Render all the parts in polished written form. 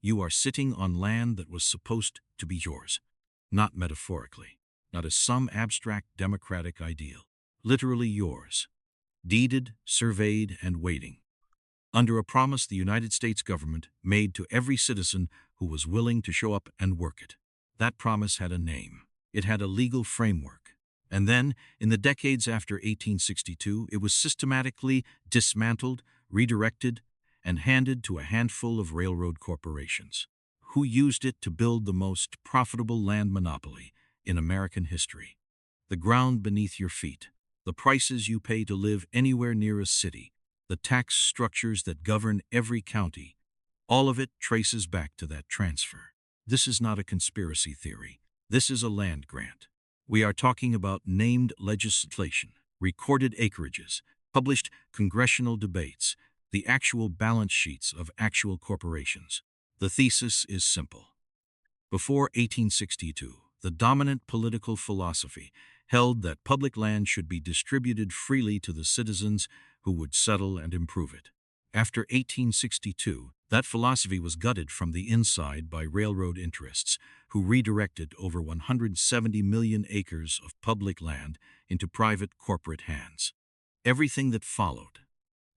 You are sitting on land that was supposed to be yours, not metaphorically, not as some abstract democratic ideal. Literally yours, deeded, surveyed, and waiting, under a promise the United States government made to every citizen who was willing to show up and work it. That promise had a name. It had a legal framework. And then, in the decades after 1862, it was systematically dismantled, redirected, and handed to a handful of railroad corporations, who used it to build the most profitable land monopoly in American history. The ground beneath your feet, the prices you pay to live anywhere near a city, the tax structures that govern every county, all of it traces back to that transfer. This is not a conspiracy theory. This is a land grant. We are talking about named legislation, recorded acreages, published congressional debates, the actual balance sheets of actual corporations. The thesis is simple. Before 1862, the dominant political philosophy held that public land should be distributed freely to the citizens who would settle and improve it. After 1862, that philosophy was gutted from the inside by railroad interests, who redirected over 170 million acres of public land into private corporate hands. Everything that followed,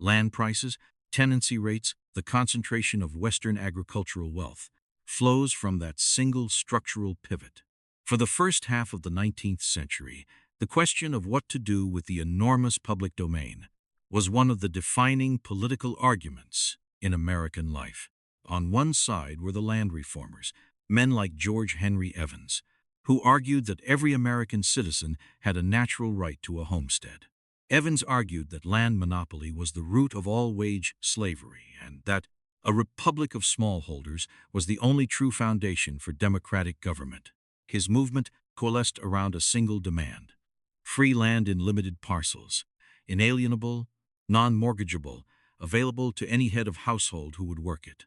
land prices, tenancy rates, the concentration of Western agricultural wealth, flows from that single structural pivot. For the first half of the 19th century, the question of what to do with the enormous public domain was one of the defining political arguments in American life. On one side were the land reformers, men like George Henry Evans, who argued that every American citizen had a natural right to a homestead. Evans argued that land monopoly was the root of all wage slavery and that a republic of smallholders was the only true foundation for democratic government. His movement coalesced around a single demand: free land in limited parcels, inalienable, non-mortgageable, available to any head of household who would work it.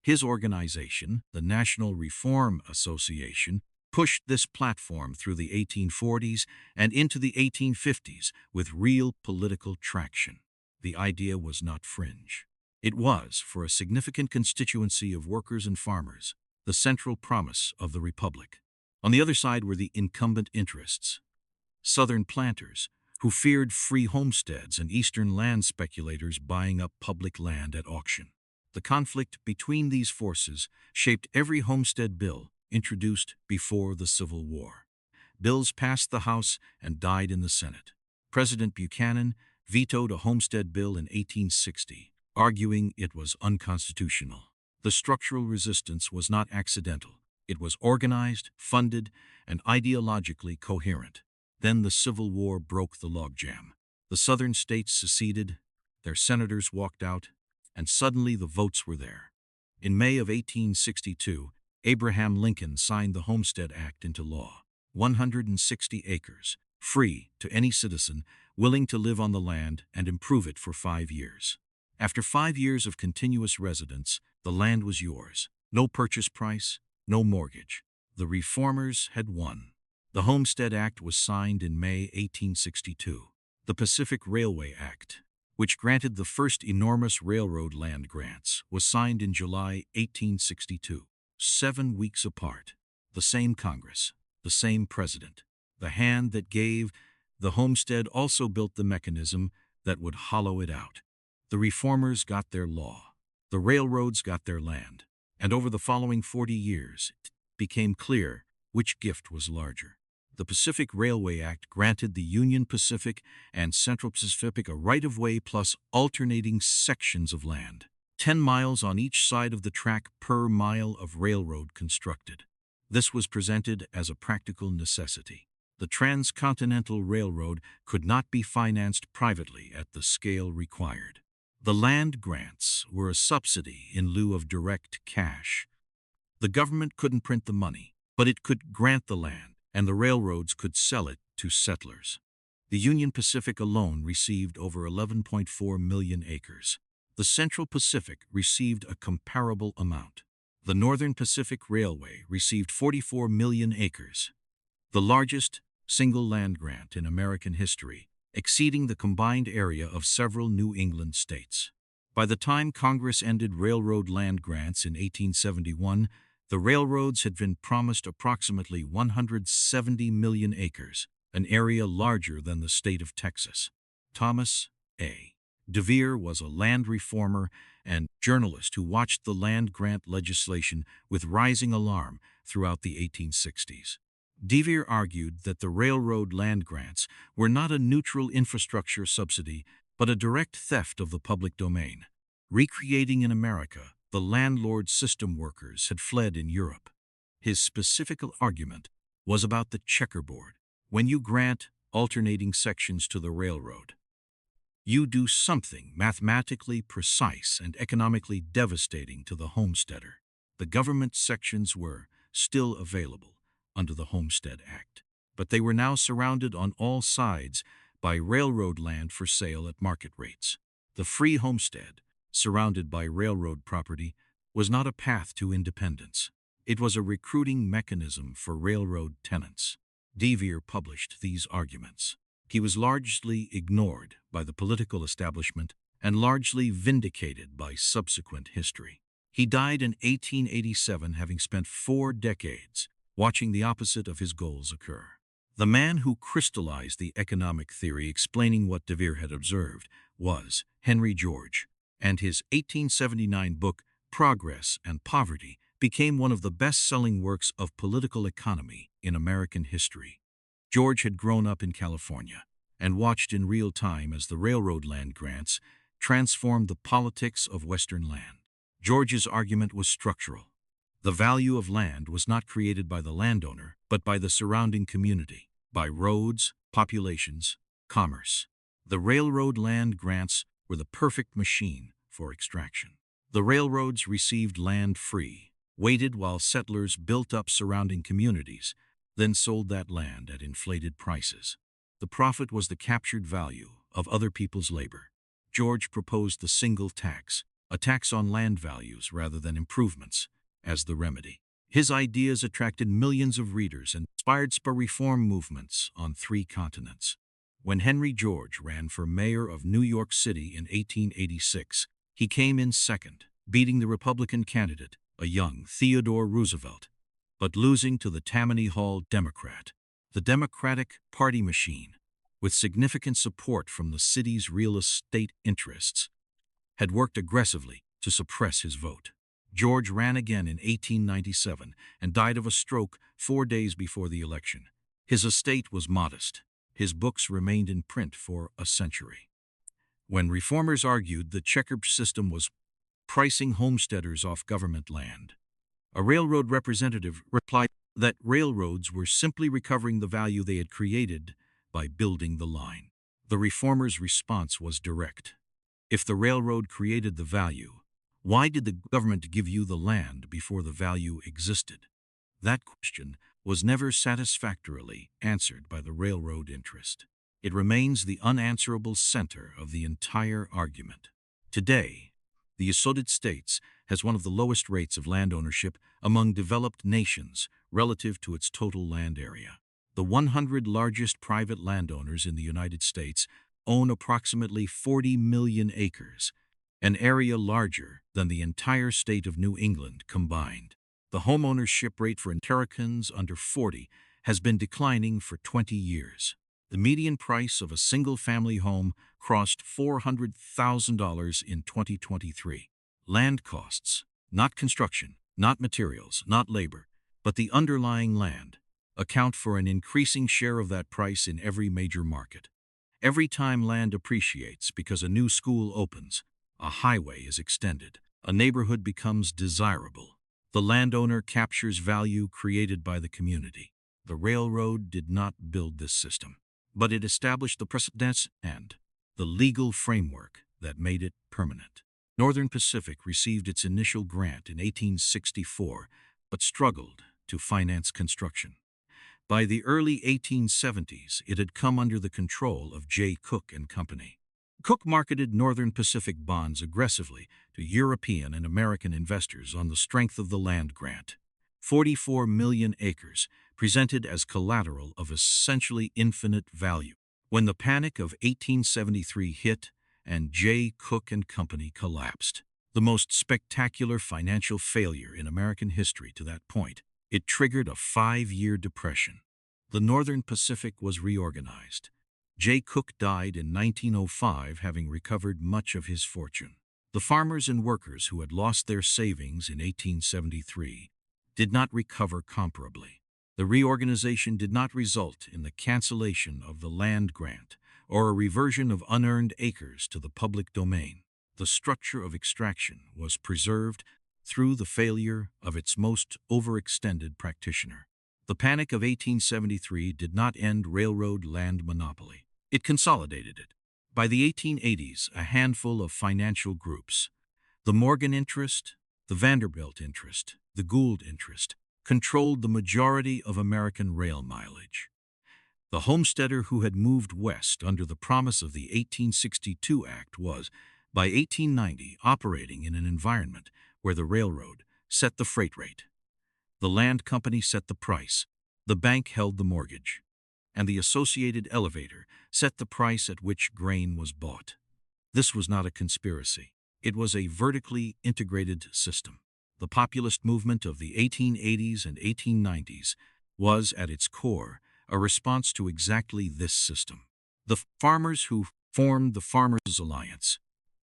His organization, the National Reform Association, pushed this platform through the 1840s and into the 1850s with real political traction. The idea was not fringe. It was, for a significant constituency of workers and farmers, the central promise of the Republic. On the other side were the incumbent interests, Southern planters, who feared free homesteads and Eastern land speculators buying up public land at auction. The conflict between these forces shaped every homestead bill introduced before the Civil War. Bills passed the House and died in the Senate. President Buchanan vetoed a homestead bill in 1860, arguing it was unconstitutional. The structural resistance was not accidental. It was organized, funded, and ideologically coherent. Then the Civil War broke the logjam. The Southern states seceded, their senators walked out, and suddenly the votes were there. In May of 1862, Abraham Lincoln signed the Homestead Act into law. 160 acres, free to any citizen willing to live on the land and improve it for 5 years. After 5 years of continuous residence, the land was yours. No purchase price, no mortgage. The reformers had won. The Homestead Act was signed in May 1862. The Pacific Railway Act, which granted the first enormous railroad land grants, was signed in July 1862. 7 weeks apart. The same Congress, the same president. The hand that gave the homestead also built the mechanism that would hollow it out. The reformers got their law. The railroads got their land. And over the following 40 years, it became clear which gift was larger. The Pacific Railway Act granted the Union Pacific and Central Pacific a right-of-way plus alternating sections of land, 10 miles on each side of the track per mile of railroad constructed. This was presented as a practical necessity. The Transcontinental Railroad could not be financed privately at the scale required. The land grants were a subsidy in lieu of direct cash. The government couldn't print the money, but it could grant the land, and the railroads could sell it to settlers. The Union Pacific alone received over 11.4 million acres. The Central Pacific received a comparable amount. The Northern Pacific Railway received 44 million acres, the largest single land grant in American history, exceeding the combined area of several New England states. By the time Congress ended railroad land grants in 1871, the railroads had been promised approximately 170 million acres, an area larger than the state of Texas. Thomas A. DeVere was a land reformer and journalist who watched the land grant legislation with rising alarm throughout the 1860s. DeVere argued that the railroad land grants were not a neutral infrastructure subsidy, but a direct theft of the public domain. Recreating in America, the landlord system workers had fled in Europe. His specific argument was about the checkerboard. When you grant alternating sections to the railroad, you do something mathematically precise and economically devastating to the homesteader. The government sections were still available under the Homestead Act, but they were now surrounded on all sides by railroad land for sale at market rates. The free homestead, surrounded by railroad property, was not a path to independence. It was a recruiting mechanism for railroad tenants. DeVere published these arguments. He was largely ignored by the political establishment and largely vindicated by subsequent history. He died in 1887, having spent 4 decades watching the opposite of his goals occur. The man who crystallized the economic theory explaining what DeVere had observed was Henry George, and his 1879 book, Progress and Poverty, became one of the best-selling works of political economy in American history. George had grown up in California and watched in real time as the railroad land grants transformed the politics of Western land. George's argument was structural. The value of land was not created by the landowner, but by the surrounding community, by roads, populations, commerce. The railroad land grants were the perfect machine for extraction. The railroads received land free, waited while settlers built up surrounding communities, then sold that land at inflated prices. The profit was the captured value of other people's labor. George proposed the single tax, a tax on land values rather than improvements, as the remedy. His ideas attracted millions of readers and inspired reform movements on 3 continents. When Henry George ran for mayor of New York City in 1886, he came in second, beating the Republican candidate, a young Theodore Roosevelt, but losing to the Tammany Hall Democrat. The Democratic Party machine, with significant support from the city's real estate interests, had worked aggressively to suppress his vote. George ran again in 1897 and died of a stroke 4 days before the election. His estate was modest. His books remained in print for a century. When reformers argued the checkered system was pricing homesteaders off government land, a railroad representative replied that railroads were simply recovering the value they had created by building the line. The reformers' response was direct. If the railroad created the value, why did the government give you the land before the value existed? That question was never satisfactorily answered by the railroad interest. It remains the unanswerable center of the entire argument. Today, the United States has one of the lowest rates of land ownership among developed nations relative to its total land area. The 100 largest private landowners in the United States own approximately 40 million acres, an area larger than the entire state of New England combined. The homeownership rate for Americans under 40 has been declining for 20 years. The median price of a single-family home crossed $400,000 in 2023. Land costs, not construction, not materials, not labor, but the underlying land, account for an increasing share of that price in every major market. Every time land appreciates because a new school opens, a highway is extended, a neighborhood becomes desirable, the landowner captures value created by the community. The railroad did not build this system, but it established the precedents and the legal framework that made it permanent. Northern Pacific received its initial grant in 1864, but struggled to finance construction. By the early 1870s, it had come under the control of J. Cook and Company. Cook marketed Northern Pacific bonds aggressively to European and American investors on the strength of the land grant. 44 million acres presented as collateral of essentially infinite value. When the Panic of 1873 hit and J. Cook and Company collapsed. The most spectacular financial failure in American history to that point. It triggered a 5-year depression. The Northern Pacific was reorganized. J. Cook died in 1905, having recovered much of his fortune. The farmers and workers who had lost their savings in 1873 did not recover comparably. The reorganization did not result in the cancellation of the land grant or a reversion of unearned acres to the public domain. The structure of extraction was preserved through the failure of its most overextended practitioner. The Panic of 1873 did not end railroad land monopoly. It consolidated it. By the 1880s, a handful of financial groups, the Morgan interest, the Vanderbilt interest, the Gould interest, controlled the majority of American rail mileage. The homesteader who had moved west under the promise of the 1862 Act was, by 1890, operating in an environment where the railroad set the freight rate, the land company set the price, the bank held the mortgage, and the associated elevator set the price at which grain was bought. This was not a conspiracy. It was a vertically integrated system. The populist movement of the 1880s and 1890s was, at its core, a response to exactly this system. The farmers who formed the Farmers' Alliance,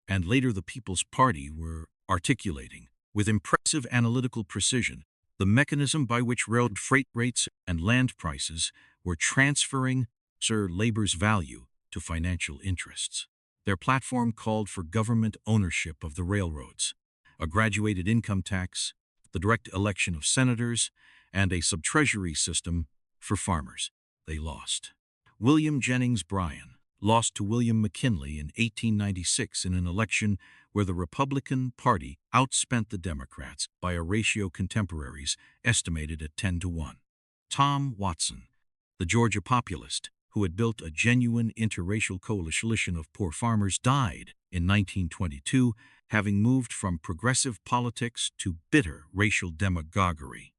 and later the People's Party, were articulating, with impressive analytical precision, the mechanism by which railroad freight rates and land prices were transferring labor's value to financial interests. Their platform called for government ownership of the railroads, a graduated income tax, the direct election of senators, and a subtreasury system for farmers. They lost. William Jennings Bryan lost to William McKinley in 1896 in an election where the Republican Party outspent the Democrats by a ratio contemporaries estimated at 10-1. Tom Watson, the Georgia populist, who had built a genuine interracial coalition of poor farmers, died in 1922, having moved from progressive politics to bitter racial demagoguery.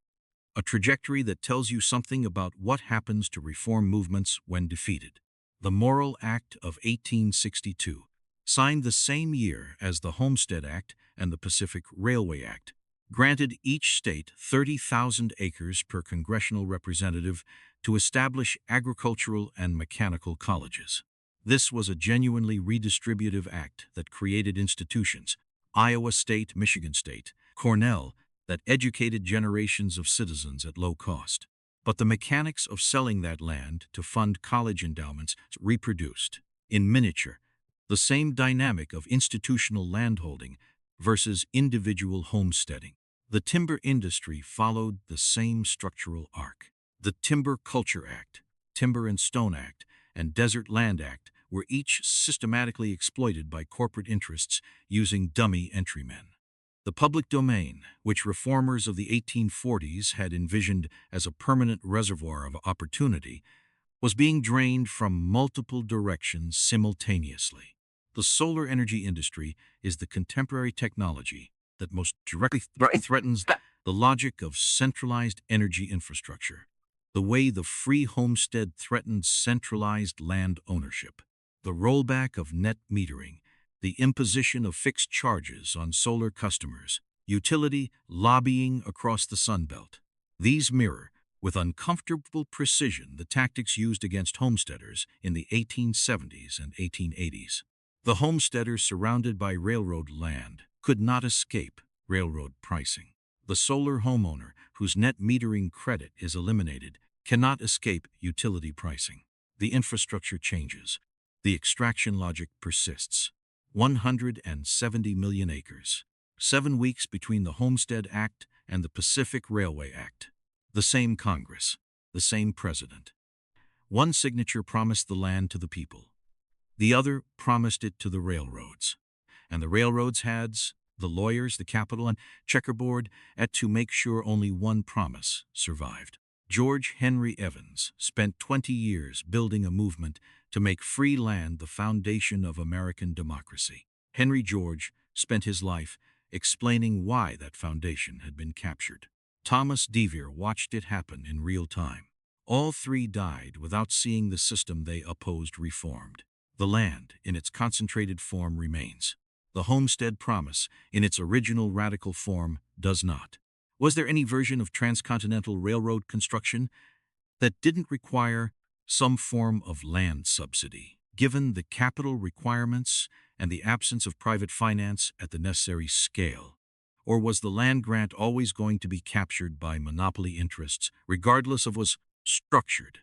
A trajectory that tells you something about what happens to reform movements when defeated. The Morrill Act of 1862, signed the same year as the Homestead Act and the Pacific Railway Act, granted each state 30,000 acres per congressional representative to establish agricultural and mechanical colleges. This was a genuinely redistributive act that created institutions, Iowa State, Michigan State, Cornell, that educated generations of citizens at low cost. But the mechanics of selling that land to fund college endowments reproduced, in miniature, the same dynamic of institutional landholding versus individual homesteading. The timber industry followed the same structural arc. The Timber Culture Act, Timber and Stone Act, and Desert Land Act were each systematically exploited by corporate interests using dummy entrymen. The public domain, which reformers of the 1840s had envisioned as a permanent reservoir of opportunity, was being drained from multiple directions simultaneously. The solar energy industry is the contemporary technology that most directly threatens the logic of centralized energy infrastructure, the way the free homestead threatened centralized land ownership. The rollback of net metering, the imposition of fixed charges on solar customers, utility lobbying across the Sunbelt. These mirror, with uncomfortable precision, the tactics used against homesteaders in the 1870s and 1880s. The homesteaders surrounded by railroad land could not escape railroad pricing. The solar homeowner, whose net metering credit is eliminated, cannot escape utility pricing. The infrastructure changes. The extraction logic persists. 170 million acres. 7 weeks between the Homestead Act and the Pacific Railway Act. The same Congress, the same president. One signature promised the land to the people. The other promised it to the railroads. And the railroads had, the lawyers, the capital, and checkerboard at to make sure only one promise survived. George Henry Evans spent 20 years building a movement to make free land the foundation of American democracy. Henry George spent his life explaining why that foundation had been captured. Thomas DeVere watched it happen in real time. All three died without seeing the system they opposed reformed. The land, in its concentrated form, remains. The homestead promise, in its original radical form, does not. Was there any version of transcontinental railroad construction that didn't require some form of land subsidy, given the capital requirements and the absence of private finance at the necessary scale? Or was the land grant always going to be captured by monopoly interests, regardless of was structured,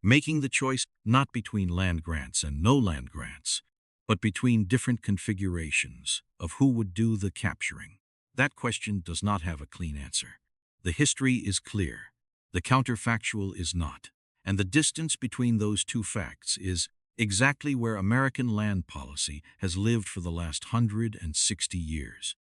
making the choice not between land grants and no land grants, but between different configurations of who would do the capturing? That question does not have a clean answer. The history is clear, the counterfactual is not, and the distance between those two facts is exactly where American land policy has lived for the last 160 years.